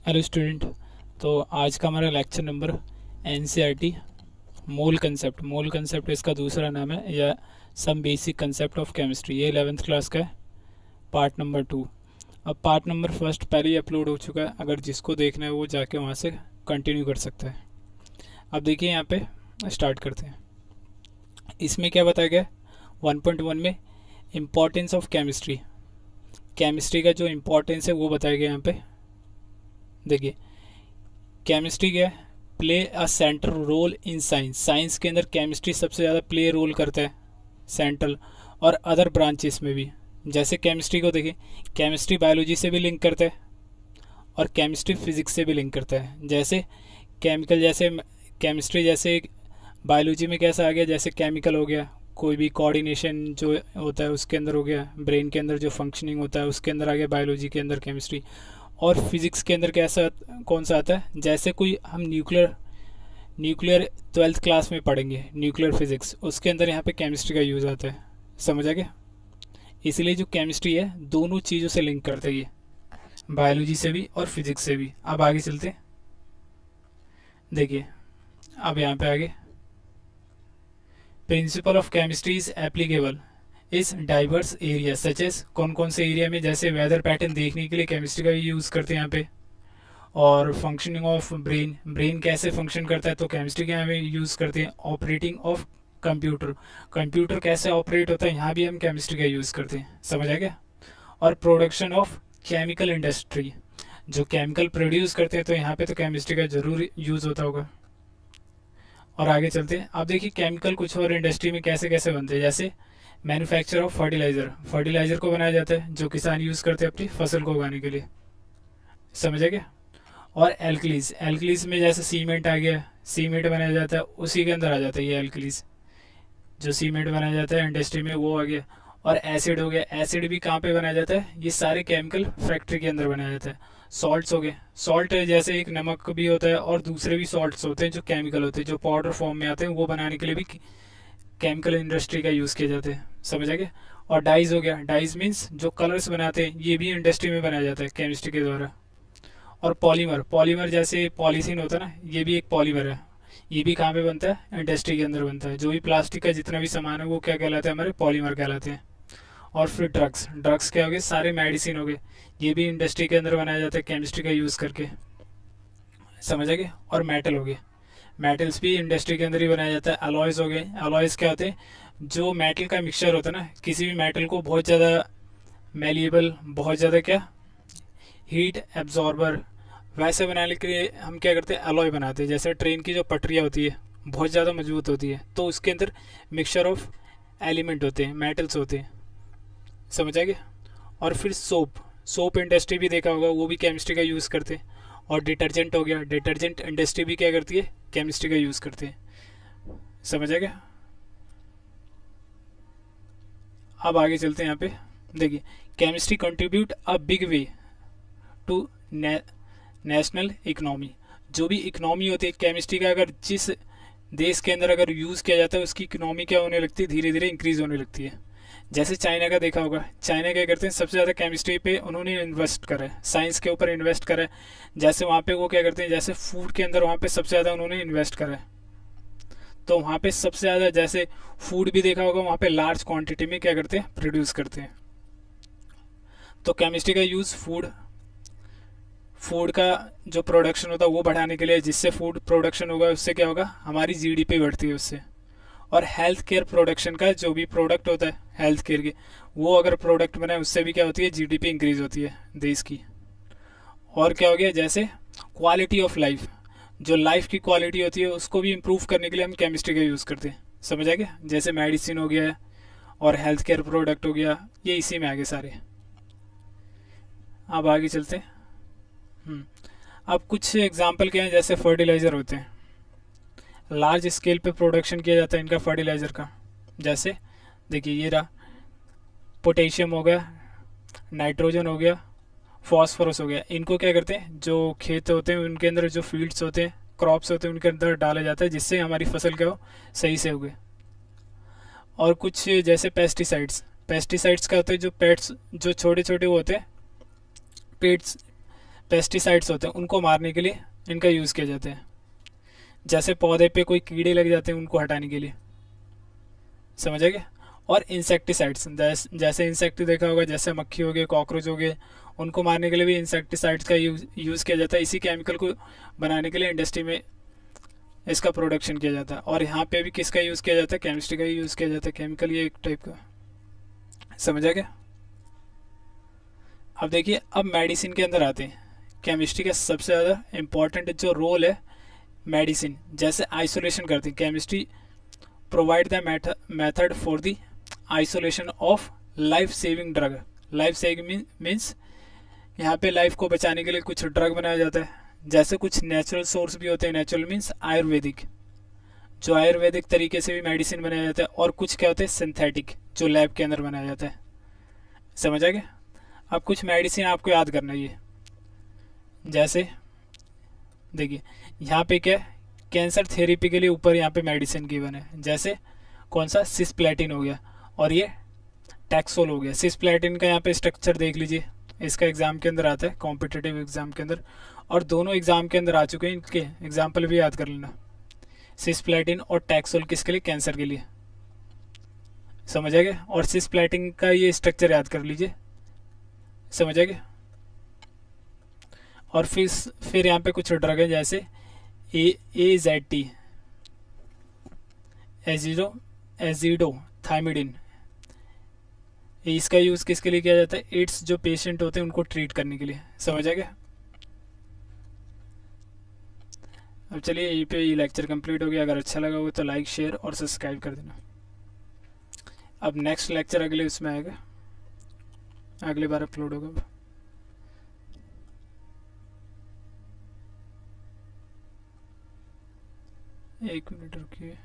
Hello student. तो आज का हमारा lecture number NCERT mole concept इसका दूसरा नाम है, या some basic concept of chemistry. ये 11th क्लास का है, पार्ट नंबर 2। अब पार्ट नंबर फर्स्ट पहले ही अपलोड हो चुका है, अगर जिसको देखना है वो जाके वहाँ से कंटिन्यू कर सकता है। अब देखिए यहाँ पे स्टार्ट करते हैं। इसमें क्या बताया गया 1.1 में, इम्पोर्टेंस ऑफ केमिस्ट्री। केमिस्ट्री का जो इम्पोर्टेंस है वो बताया गया यहाँ पे। देखिए केमिस्ट्री क्या है, play a central role in science. Science के अंदर केमिस्ट्री सबसे ज़्यादा प्ले रोल करता है, सेंट्रल, और अदर ब्रांचेस में भी। जैसे केमिस्ट्री को देखिए, केमिस्ट्री बायोलॉजी से भी लिंक करता है और केमिस्ट्री फिजिक्स से भी लिंक करता है। जैसे केमिकल, जैसे केमिस्ट्री जैसे बायोलॉजी में कैसा आ गया, जैसे केमिकल हो गया, कोई भी कोऑर्डिनेशन जो होता है उसके अंदर हो गया, ब्रेन के अंदर जो फंक्शनिंग होता है उसके अंदर आ गया बायोलॉजी के अंदर केमिस्ट्री। और फिजिक्स के अंदर कैसा कौन सा आता है, जैसे कोई हम न्यूक्लियर न्यूक्लियर 12th क्लास में पढ़ेंगे, न्यूक्लियर फिजिक्स, उसके अंदर यहाँ पे केमिस्ट्री का यूज़ आता है। समझ आ गया? इसलिए जो केमिस्ट्री है दोनों चीज़ों से लिंक करते हैं, ये बायोलॉजी से भी और फिजिक्स से भी। अब आगे चलते हैं। देखिए अब यहाँ पे आगे, principle of chemistry is applicable इस डाइवर्स एरिया सच एज, कौन कौन से एरिया में, जैसे वेदर पैटर्न देखने के लिए केमिस्ट्री का यूज़ करते हैं यहाँ पे। और फंक्शनिंग ऑफ ब्रेन, ब्रेन कैसे फंक्शन करता है तो केमिस्ट्री के यहाँ पे यूज़ करते हैं। ऑपरेटिंग ऑफ कंप्यूटर, कंप्यूटर कैसे ऑपरेट होता है यहाँ भी हम केमिस्ट्री का यूज़ करते हैं। समझ आ गया? और प्रोडक्शन ऑफ केमिकल इंडस्ट्री, जो केमिकल प्रोड्यूस करते हैं तो यहाँ पे तो केमिस्ट्री का ज़रूर यूज़ होता होगा। और आगे चलते हैं। आप देखिए केमिकल कुछ और इंडस्ट्री में कैसे कैसे बनते हैं, जैसे मैन्युफैक्चर ऑफ फर्टिलाइज़र, फर्टिलाइज़र को बनाया जाता है जो किसान यूज़ करते हैं अपनी फसल को उगाने के लिए। समझ आ गया? और एल्कलीज, एल्कलीज में जैसे सीमेंट आ गया, सीमेंट बनाया जाता है, उसी के अंदर आ जाता है ये एल्कलीज, जो सीमेंट बनाया जाता है इंडस्ट्री में वो आ गया। और एसिड हो गया, एसिड भी कहाँ पे बनाया जाता है, ये सारे केमिकल फैक्ट्री के अंदर बनाया जाता है। सॉल्ट्स हो गए, सॉल्ट जैसे एक नमक भी होता है और दूसरे भी सॉल्ट्स होते हैं जो केमिकल होते हैं, जो पाउडर फॉर्म में आते हैं, वो बनाने के लिए भी केमिकल इंडस्ट्री का यूज़ किया जाता है। समझ आ गया? और डाइज हो गया, डाइज मीन्स जो कलर्स बनाते हैं, ये भी इंडस्ट्री में बनाया जाता है केमिस्ट्री के द्वारा। और पॉलीमर, पॉलीमर जैसे पॉलीथीन होता है ना, ये भी एक पॉलीमर है। ये भी कहाँ पे बनता है, इंडस्ट्री के अंदर बनता है। जो भी प्लास्टिक का जितना भी सामान है वो क्या कहलाते हैं, हमारे पॉलीमर कहलाते हैं। और फिर ड्रग्स, ड्रग्स क्या हो गए, सारे मेडिसिन हो गए, ये भी इंडस्ट्री के अंदर बनाया जाता है केमिस्ट्री का यूज़ करके। समझ आ गया? और मेटल हो गए, मेटल्स भी इंडस्ट्री के अंदर ही बनाया जाता है। अलॉयज़ हो गए, अलॉयज़ क्या होते हैं, जो मेटल का मिक्सचर होता है ना, किसी भी मेटल को बहुत ज़्यादा मेलिएबल, बहुत ज़्यादा क्या, हीट एब्जॉर्बर, वैसे बनाने के लिए हम क्या करते हैं, अलॉय बनाते हैं। जैसे ट्रेन की जो पटरियाँ होती है बहुत ज़्यादा मजबूत होती है, तो उसके अंदर मिक्सचर ऑफ एलिमेंट होते हैं, मेटल्स होते हैं। समझ आ गया? और फिर सोप, सोप इंडस्ट्री भी देखा होगा, वो भी केमिस्ट्री का यूज़ करते हैं। और डिटर्जेंट हो गया, डिटर्जेंट इंडस्ट्री भी क्या करती है, केमिस्ट्री का यूज़ करते हैं। समझ आ गया? अब आगे चलते हैं। यहाँ पे देखिए, chemistry contribute a big way to national economy. जो भी इकनॉमी होती है केमिस्ट्री का, अगर जिस देश के अंदर अगर यूज़ किया जाता है उसकी इकनॉमी क्या होने लगती है, धीरे धीरे इंक्रीज होने लगती है। जैसे चाइना का देखा होगा, चाइना क्या करते हैं, सबसे ज़्यादा केमिस्ट्री पे उन्होंने इन्वेस्ट करा है, साइंस के ऊपर इन्वेस्ट करा है। जैसे वहाँ पे वो क्या करते हैं, जैसे फूड के अंदर वहाँ पे सबसे ज़्यादा उन्होंने इन्वेस्ट करा है, तो वहाँ पे सबसे ज़्यादा, जैसे फूड भी देखा होगा, वहाँ पे लार्ज क्वांटिटी में क्या करते हैं, प्रोड्यूस करते हैं। तो केमिस्ट्री का यूज़ फूड, फूड का जो प्रोडक्शन होता है वो बढ़ाने के लिए, जिससे फूड प्रोडक्शन होगा उससे क्या होगा, हमारी जीडीपी बढ़ती है उससे। और हेल्थ केयर प्रोडक्शन का जो भी प्रोडक्ट होता है हेल्थ केयर के, वो अगर प्रोडक्ट बनाए उससे भी क्या होती है, जीडीपी इंक्रीज होती है देश की। और क्या हो गया, जैसे क्वालिटी ऑफ लाइफ, जो लाइफ की क्वालिटी होती है उसको भी इम्प्रूव करने के लिए हम केमिस्ट्री का यूज़ करते हैं। समझ आ गया? जैसे मेडिसिन हो गया और हेल्थ केयर प्रोडक्ट हो गया, ये इसी में आगे सारे। अब आगे चलते हैं। अब कुछ एग्जांपल क्या हैं, जैसे फर्टिलाइज़र होते हैं, लार्ज स्केल पे प्रोडक्शन किया जाता है इनका फर्टिलाइज़र का। जैसे देखिए ये रहा, पोटेशियम हो गया, नाइट्रोजन हो गया, फॉस्फोरस हो गया। इनको क्या करते हैं, जो खेत होते हैं उनके अंदर, जो फील्ड्स होते हैं, क्रॉप्स होते हैं, उनके अंदर डाला जाता है, जिससे हमारी फसल क्या हो, सही से उगे। और कुछ जैसे पेस्टिसाइड्स, पेस्टिसाइड्स का होते हैं जो पेट्स, जो छोटे छोटे वो होते हैं पेट्स, पेस्टिसाइड्स होते हैं उनको मारने के लिए इनका यूज़ किया जाता है। जैसे पौधे पे कोई कीड़े लग जाते हैं उनको हटाने के लिए, समझ आ गया। और इंसेक्टिसाइड्स, जैसे इंसेक्ट देखा होगा, जैसे मक्खी हो गए, कॉकरोच हो गए, उनको मारने के लिए भी इंसेक्टिसाइड्स का यूज़ किया जाता है। इसी केमिकल को बनाने के लिए इंडस्ट्री में इसका प्रोडक्शन किया जाता है। और यहाँ पे भी किसका यूज़ किया जाता है, केमिस्ट्री का ही यूज़ किया जाता है। केमिकल ये एक टाइप का, समझ आ गया। अब देखिए, अब मेडिसिन के अंदर आते हैं। केमिस्ट्री का सबसे ज़्यादा इम्पोर्टेंट जो रोल है मेडिसिन, जैसे आइसोलेशन करती है chemistry, provide the method for the isolation of life saving drug. Life saving means यहाँ पे लाइफ को बचाने के लिए कुछ ड्रग बनाया जाता है। जैसे कुछ नेचुरल सोर्स भी होते हैं, नेचुरल मीन्स आयुर्वेदिक, जो आयुर्वेदिक तरीके से भी मेडिसिन बनाया जाता है। और कुछ क्या होते हैं सिंथेटिक, जो लैब के अंदर बनाया जाता है, समझ आ गया। अब कुछ मेडिसिन आपको याद करना है ये, जैसे देखिए यहाँ पे क्या है, कैंसर थेरेपी के लिए ऊपर यहाँ पे मेडिसिन गिवन है। जैसे कौन सा, सिस्प्लेटिन हो गया, और ये टैक्सोल हो गया। सिस्प्लेटिन का यहाँ पे स्ट्रक्चर देख लीजिए, इसका एग्जाम के अंदर आता है, कॉम्पिटिटिव एग्जाम के अंदर, और दोनों एग्जाम के अंदर आ चुके हैं। इनके एग्जाम्पल भी याद कर लेना, सिस्प्लेटिन और टैक्सोल किसके लिए, कैंसर के लिए, समझ आ गया। और सिस्प्लेटिन का ये स्ट्रक्चर याद कर लीजिए, समझ आ गया। और फिर यहाँ पे कुछ ड्रग है, जैसे AZT, एजिडो थाइमिडिन। इसका यूज़ किसके लिए किया जाता है, एड्स जो पेशेंट होते हैं उनको ट्रीट करने के लिए, समझ आ गया। अब चलिए यहीं पे ये लेक्चर कंप्लीट हो गया। अगर अच्छा लगा हो तो लाइक, शेयर और सब्सक्राइब कर देना। अब नेक्स्ट लेक्चर अगले उसमें आएगा, अगली बार अपलोड होगा। एक मिनट रुकिए।